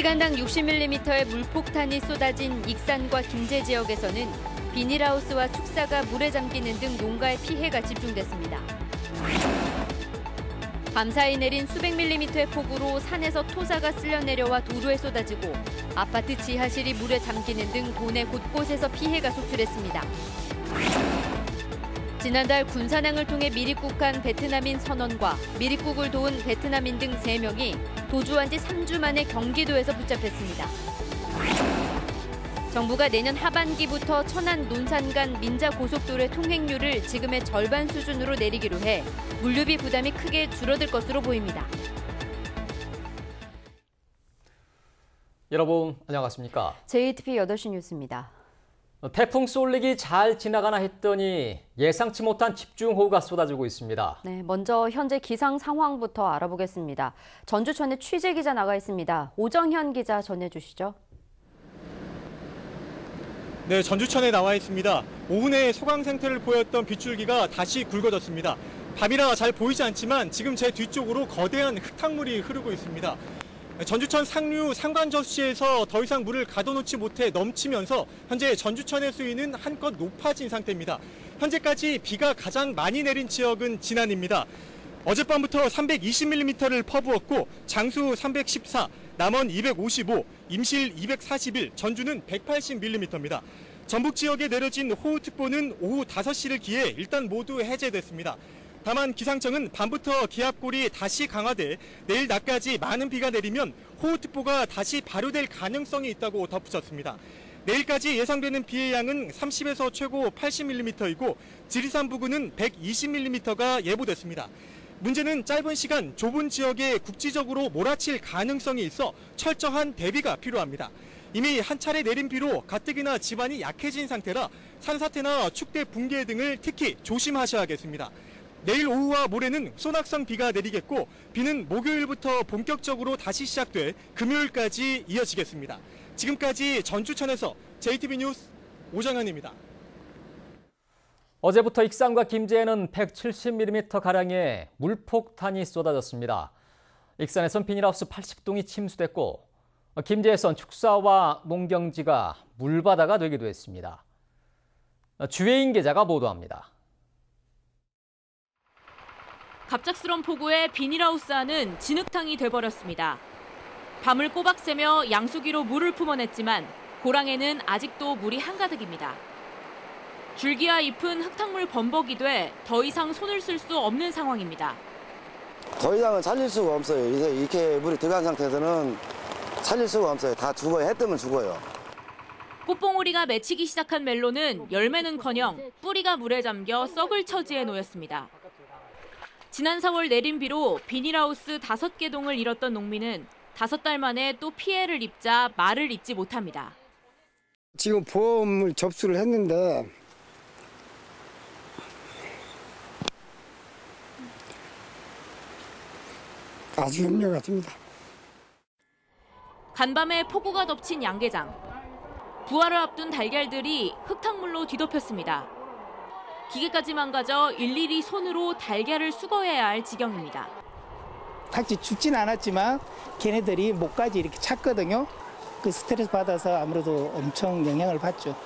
시간당 60mm의 물폭탄이 쏟아진 익산과 김제 지역에서는 비닐하우스와 축사가 물에 잠기는 등 농가에 피해가 집중됐습니다. 밤사이 내린 수백 밀리미터의 폭우로 산에서 토사가 쓸려 내려와 도로에 쏟아지고 아파트 지하실이 물에 잠기는 등 도내 곳곳에서 피해가 속출했습니다. 지난달 군산항을 통해 미립국한 베트남인 선원과 미립국을 도운 베트남인 등 3명이 도주한 지 3주 만에 경기도에서 붙잡혔습니다. 정부가 내년 하반기부터 천안 논산 간 민자고속도로의 통행료를 지금의 절반 수준으로 내리기로 해 물류비 부담이 크게 줄어들 것으로 보입니다. 여러분 안녕하십니까? JTBC 8시 뉴스입니다. 태풍 쏠릭이 잘 지나가나 했더니 예상치 못한 집중호우가 쏟아지고 있습니다. 네, 먼저 현재 기상 상황부터 알아보겠습니다. 전주천에 취재 기자 나가 있습니다. 오정현 기자 전해주시죠. 네, 전주천에 나와 있습니다. 오후 내 소강 상태를 보였던 빗줄기가 다시 굵어졌습니다. 밤이라 잘 보이지 않지만 지금 제 뒤쪽으로 거대한 흙탕물이 흐르고 있습니다. 전주천 상류 상관저수지에서 더 이상 물을 가둬놓지 못해 넘치면서 현재 전주천의 수위는 한껏 높아진 상태입니다. 현재까지 비가 가장 많이 내린 지역은 진안입니다. 어젯밤부터 320mm를 퍼부었고 장수 314, 남원 255, 임실 241, 전주는 180mm입니다. 전북 지역에 내려진 호우특보는 오후 5시를 기해 일단 모두 해제됐습니다. 다만 기상청은 밤부터 기압골이 다시 강화돼 내일 낮까지 많은 비가 내리면 호우특보가 다시 발효될 가능성이 있다고 덧붙였습니다. 내일까지 예상되는 비의 양은 30에서 최고 80mm이고 지리산 부근은 120mm가 예보됐습니다. 문제는 짧은 시간 좁은 지역에 국지적으로 몰아칠 가능성이 있어 철저한 대비가 필요합니다. 이미 한 차례 내린 비로 가뜩이나 지반이 약해진 상태라 산사태나 축대 붕괴 등을 특히 조심하셔야겠습니다. 내일 오후와 모레는 소낙성 비가 내리겠고 비는 목요일부터 본격적으로 다시 시작돼 금요일까지 이어지겠습니다. 지금까지 전주천에서 JTBC 뉴스 오정현입니다. 어제부터 익산과 김제에는 170mm가량의 물폭탄이 쏟아졌습니다. 익산에선 비닐하우스 80동이 침수됐고 김제에선 축사와 농경지가 물바다가 되기도 했습니다. 주혜인 기자가 보도합니다. 갑작스런 폭우에 비닐하우스 안은 진흙탕이 돼버렸습니다. 밤을 꼬박 새며 양수기로 물을 품어냈지만 고랑에는 아직도 물이 한가득입니다. 줄기와 잎은 흙탕물 범벅이 돼 더 이상 손을 쓸 수 없는 상황입니다. 더 이상은 살릴 수가 없어요. 이렇게 물이 들어간 상태에서는 살릴 수가 없어요. 다 죽어요. 해 뜨면 죽어요. 꽃봉오리가 맺히기 시작한 멜론은 열매는커녕 뿌리가 물에 잠겨 썩을 처지에 놓였습니다. 지난 4월 내린 비로 비닐하우스 5개 동을 잃었던 농민은 5달 만에 또 피해를 입자 말을 잇지 못합니다. 지금 보험을 접수를 했는데 아주 힘들 것 같습니다. 간밤에 폭우가 덮친 양계장. 부화를 앞둔 달걀들이 흙탕물로 뒤덮였습니다. 기계까지 망가져 일일이 손으로 달걀을 수거해야 할 지경입니다. 닭이 죽진 않았지만 걔네들이 목까지 이렇게 찼거든요. 그 스트레스 받아서 아무래도 엄청 영향을 받죠.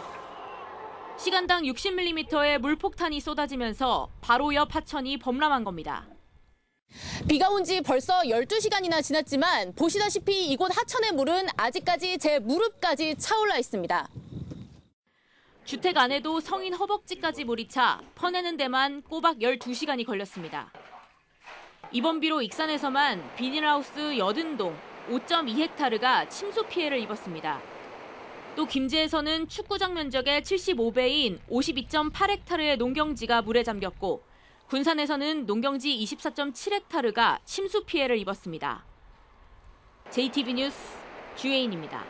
시간당 60mm의 물폭탄이 쏟아지면서 바로 옆 하천이 범람한 겁니다. 비가 온 지 벌써 12시간이나 지났지만 보시다시피 이곳 하천의 물은 아직까지 제 무릎까지 차올라 있습니다. 주택 안에도 성인 허벅지까지 물이 차 퍼내는 데만 꼬박 12시간이 걸렸습니다. 이번 비로 익산에서만 비닐하우스 80동 5.2헥타르가 침수 피해를 입었습니다. 또 김제에서는 축구장 면적의 75배인 52.8헥타르의 농경지가 물에 잠겼고 군산에서는 농경지 24.7헥타르가 침수 피해를 입었습니다. JTBC 뉴스 주혜인입니다.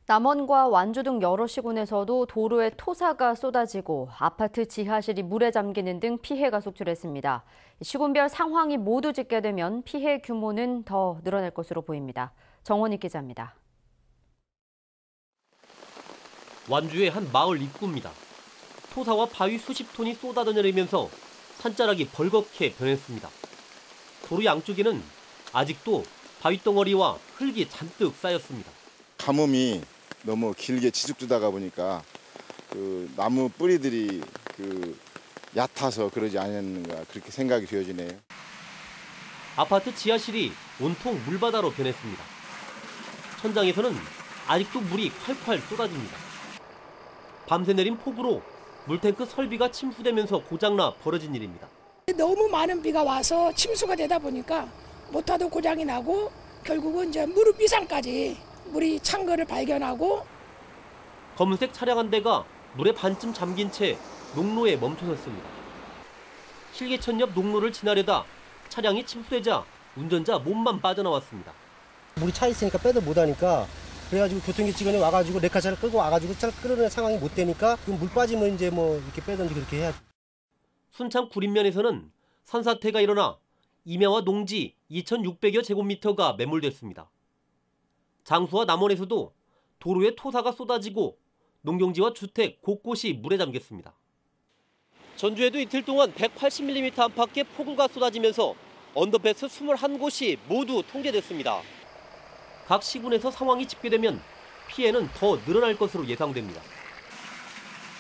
남원과 완주 등 여러 시군에서도 도로에 토사가 쏟아지고 아파트 지하실이 물에 잠기는 등 피해가 속출했습니다. 시군별 상황이 모두 집계되면 피해 규모는 더 늘어날 것으로 보입니다. 정원익 기자입니다. 완주의 한 마을 입구입니다. 토사와 바위 수십 톤이 쏟아져 내리면서 산자락이 벌겋게 변했습니다. 도로 양쪽에는 아직도 바위덩어리와 흙이 잔뜩 쌓였습니다. 가뭄이 너무 길게 지속되다가 보니까 그 나무 뿌리들이 얕아서 그러지 않았는가 그렇게 생각이 되어지네요. 아파트 지하실이 온통 물바다로 변했습니다. 천장에서는 아직도 물이 콸콸 쏟아집니다. 밤새 내린 폭우로 물탱크 설비가 침수되면서 고장나 벌어진 일입니다. 너무 많은 비가 와서 침수가 되다 보니까 모터도 고장이 나고 결국은 이제 무릎 이상까지 물이 찬 거를 발견하고 검은색 차량 한 대가 물에 반쯤 잠긴 채 농로에 멈춰섰습니다. 실개천 옆 농로를 지나려다 차량이 침수되자 운전자 몸만 빠져나왔습니다. 물이 차 있으니까 빼도 못하니까 그래가지고 교통기지관에 와가지고 레카차를 끌고 와가지고 차를 끌어내는 상황이 못 되니까 물 빠지면 이제 뭐 이렇게 빼든지 그렇게 해야지. 순창 구림면에서는 산사태가 일어나 임야와 농지 2,600여 제곱미터가 매몰됐습니다. 장수와 남원에서도 도로에 토사가 쏟아지고 농경지와 주택 곳곳이 물에 잠겼습니다. 전주에도 이틀 동안 180mm 안팎의 폭우가 쏟아지면서 언더패스 21곳이 모두 통제됐습니다. 각 시군에서 상황이 집계되면 피해는 더 늘어날 것으로 예상됩니다.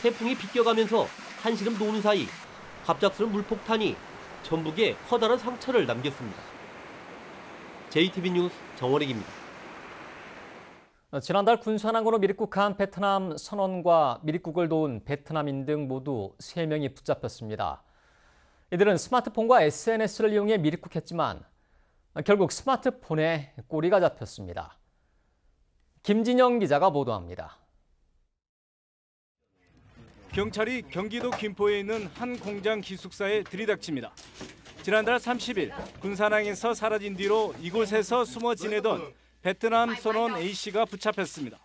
태풍이 비껴가면서 한시름 노는 사이 갑작스러운 물폭탄이 전북에 커다란 상처를 남겼습니다. JTB 뉴스 정원익입니다. 지난달 군산항으로 미립국한 베트남 선원과 미립국을 도운 베트남인 등 모두 3명이 붙잡혔습니다. 이들은 스마트폰과 SNS를 이용해 미립국했지만 결국 스마트폰에 꼬리가 잡혔습니다. 김진영 기자가 보도합니다. 경찰이 경기도 김포에 있는 한 공장 기숙사에 들이닥칩니다. 지난달 30일 군산항에서 사라진 뒤로 이곳에서 숨어 지내던 베트남 선원 A씨가 붙잡혔습니다.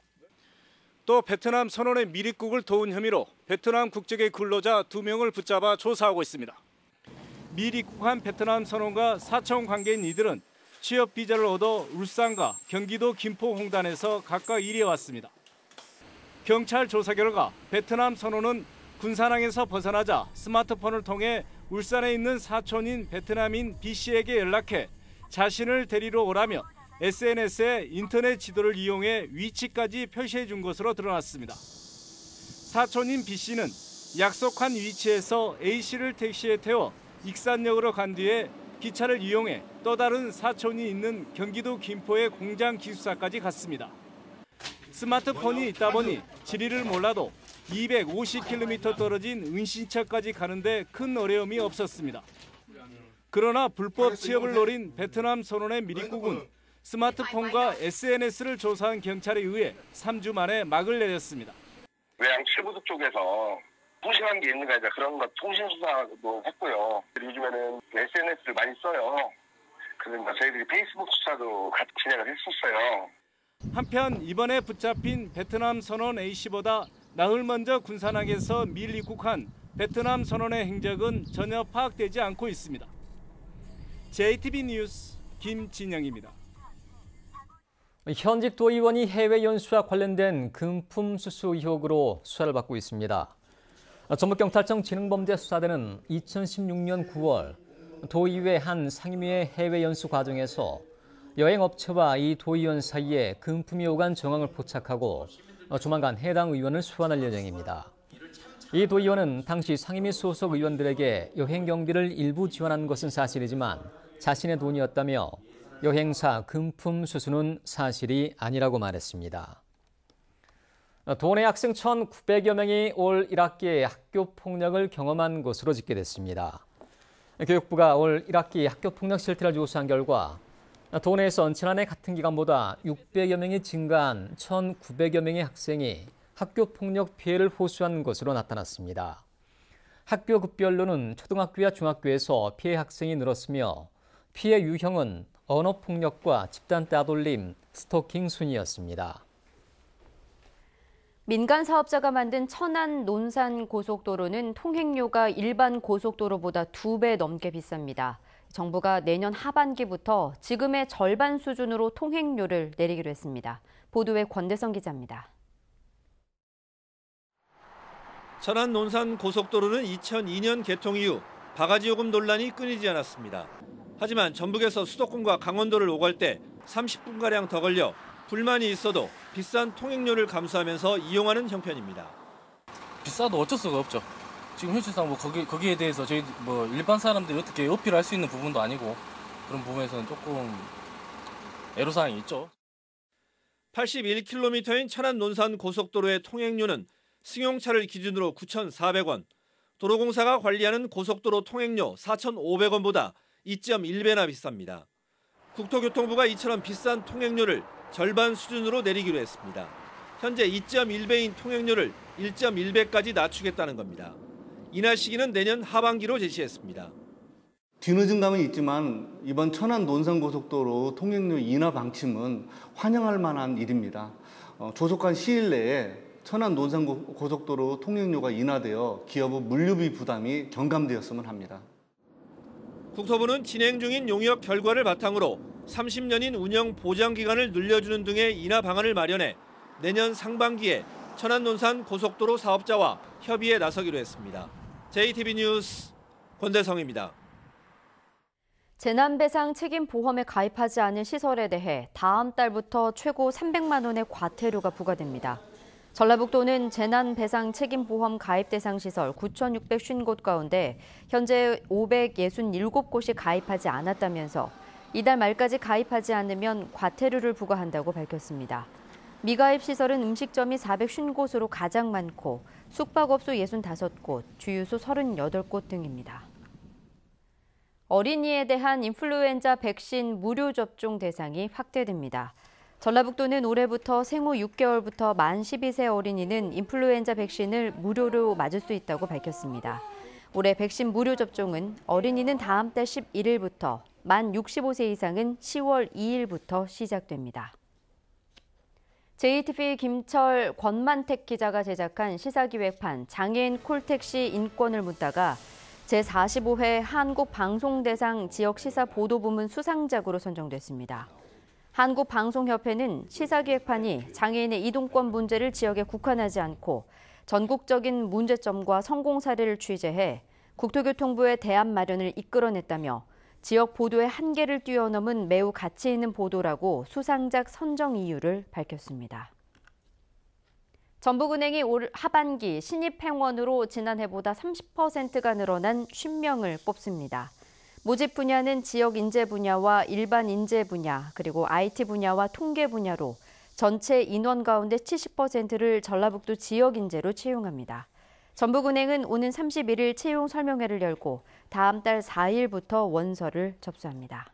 또 베트남 선원의 미립국을 도운 혐의로 베트남 국적의 근로자 2명을 붙잡아 조사하고 있습니다. 미립국한 베트남 선원과 사촌 관계인 이들은 취업 비자를 얻어 울산과 경기도 김포 홍단에서 각각 일해왔습니다. 경찰 조사 결과 베트남 선원은 군산항에서 벗어나자 스마트폰을 통해 울산에 있는 사촌인 베트남인 B씨에게 연락해 자신을 데리러 오라며 SNS에 인터넷 지도를 이용해 위치까지 표시해 준 것으로 드러났습니다. 사촌인 B씨는 약속한 위치에서 A씨를 택시에 태워 익산역으로 간 뒤에 기차를 이용해 또 다른 사촌이 있는 경기도 김포의 공장 기숙사까지 갔습니다. 스마트폰이 있다 보니 지리를 몰라도 250km 떨어진 은신처까지 가는데 큰 어려움이 없었습니다. 그러나 불법 취업을 노린 베트남 선원의 미립국은 스마트폰과 SNS를 조사한 경찰에 의해 3주 만에 막을 내렸습니다. 외양 칠부도 쪽에서 통신한 게 있는가 이제 그런 것 통신 수사도 했고요. 요즘에는 SNS를 많이 써요. 그러니까 저희들이 페이스북 수사도 같이 진행을 했었어요. 한편 이번에 붙잡힌 베트남 선원 A씨보다 나흘 먼저 군산항에서 밀입국한 베트남 선원의 행적은 전혀 파악되지 않고 있습니다. JTB 뉴스 김진영입니다. 현직 도의원이 해외 연수와 관련된 금품 수수 의혹으로 수사를 받고 있습니다. 전북경찰청 지능범죄수사대는 2016년 9월 도의회 한 상임위의 해외 연수 과정에서 여행업체와 이 도의원 사이에 금품이 오간 정황을 포착하고 조만간 해당 의원을 소환할 예정입니다. 이 도의원은 당시 상임위 소속 의원들에게 여행 경비를 일부 지원한 것은 사실이지만 자신의 돈이었다며 여행사 금품 수수는 사실이 아니라고 말했습니다. 도내 학생 1,900여 명이 올 1학기에 학교 폭력을 경험한 것으로 집계됐습니다. 교육부가 올 1학기 학교 폭력 실태를 조사한 결과 도내에선 지난해 같은 기간보다 600여 명이 증가한 1,900여 명의 학생이 학교 폭력 피해를 호소한 것으로 나타났습니다. 학교 급별로는 초등학교와 중학교에서 피해 학생이 늘었으며 피해 유형은 언어폭력과 집단 따돌림, 스토킹 순이었습니다. 민간 사업자가 만든 천안 논산 고속도로는 통행료가 일반 고속도로보다 2배 넘게 비쌉니다. 정부가 내년 하반기부터 지금의 절반 수준으로 통행료를 내리기로 했습니다. 보도에 권대성 기자입니다. 천안 논산 고속도로는 2002년 개통 이후 바가지 요금 논란이 끊이지 않았습니다. 하지만 전북에서 수도권과 강원도를 오갈 때 30분가량 더 걸려 불만이 있어도 비싼 통행료를 감수하면서 이용하는 형편입니다. 비싸도 어쩔 수가 없죠. 지금 현실상 뭐 거기에 대해서 저희 뭐 일반 사람들이 어떻게 어필할 수 있는 부분도 아니고 그런 부분에서는 조금 애로사항이 있죠. 81km인 천안 논산 고속도로의 통행료는 승용차를 기준으로 9,400원, 도로공사가 관리하는 고속도로 통행료 4,500원보다 2.1배나 비쌉니다. 국토교통부가 이처럼 비싼 통행료를 절반 수준으로 내리기로 했습니다. 현재 2.1배인 통행료를 1.1배까지 낮추겠다는 겁니다. 인하 시기는 내년 하반기로 제시했습니다. 뒤늦은 감은 있지만 이번 천안 논산고속도로 통행료 인하 방침은 환영할 만한 일입니다. 조속한 시일 내에 천안 논산고속도로 통행료가 인하되어 기업의 물류비 부담이 경감되었으면 합니다. 국토부는 진행 중인 용역 결과를 바탕으로 30년인 운영 보장 기간을 늘려주는 등의 인하 방안을 마련해 내년 상반기에 천안 논산 고속도로 사업자와 협의에 나서기로 했습니다. JTB 뉴스 권대성입니다. 재난배상 책임보험에 가입하지 않은 시설에 대해 다음 달부터 최고 300만 원의 과태료가 부과됩니다. 전라북도는 재난배상 책임보험 가입 대상 시설 9,650곳 가운데 현재 567곳이 가입하지 않았다면서 이달 말까지 가입하지 않으면 과태료를 부과한다고 밝혔습니다. 미가입 시설은 음식점이 450곳으로 가장 많고 숙박업소 65곳, 주유소 38곳 등입니다. 어린이에 대한 인플루엔자 백신 무료 접종 대상이 확대됩니다. 전라북도는 올해부터 생후 6개월부터 만 12세 어린이는 인플루엔자 백신을 무료로 맞을 수 있다고 밝혔습니다. 올해 백신 무료 접종은 어린이는 다음 달 11일부터, 만 65세 이상은 10월 2일부터 시작됩니다. JTBC 김철, 권만택 기자가 제작한 시사기획판 장애인 콜택시 인권을 묻다가 제45회 한국방송대상 지역시사보도부문 수상작으로 선정됐습니다. 한국방송협회는 시사기획판이 장애인의 이동권 문제를 지역에 국한하지 않고 전국적인 문제점과 성공 사례를 취재해 국토교통부의 대안 마련을 이끌어냈다며 지역 보도의 한계를 뛰어넘은 매우 가치 있는 보도라고 수상작 선정 이유를 밝혔습니다. 전북은행이 올 하반기 신입 행원으로 지난해보다 30%가 늘어난 50명을 뽑습니다. 모집 분야는 지역 인재 분야와 일반 인재 분야, 그리고 IT 분야와 통계 분야로 전체 인원 가운데 70%를 전라북도 지역 인재로 채용합니다. 전북은행은 오는 31일 채용 설명회를 열고 다음 달 4일부터 원서를 접수합니다.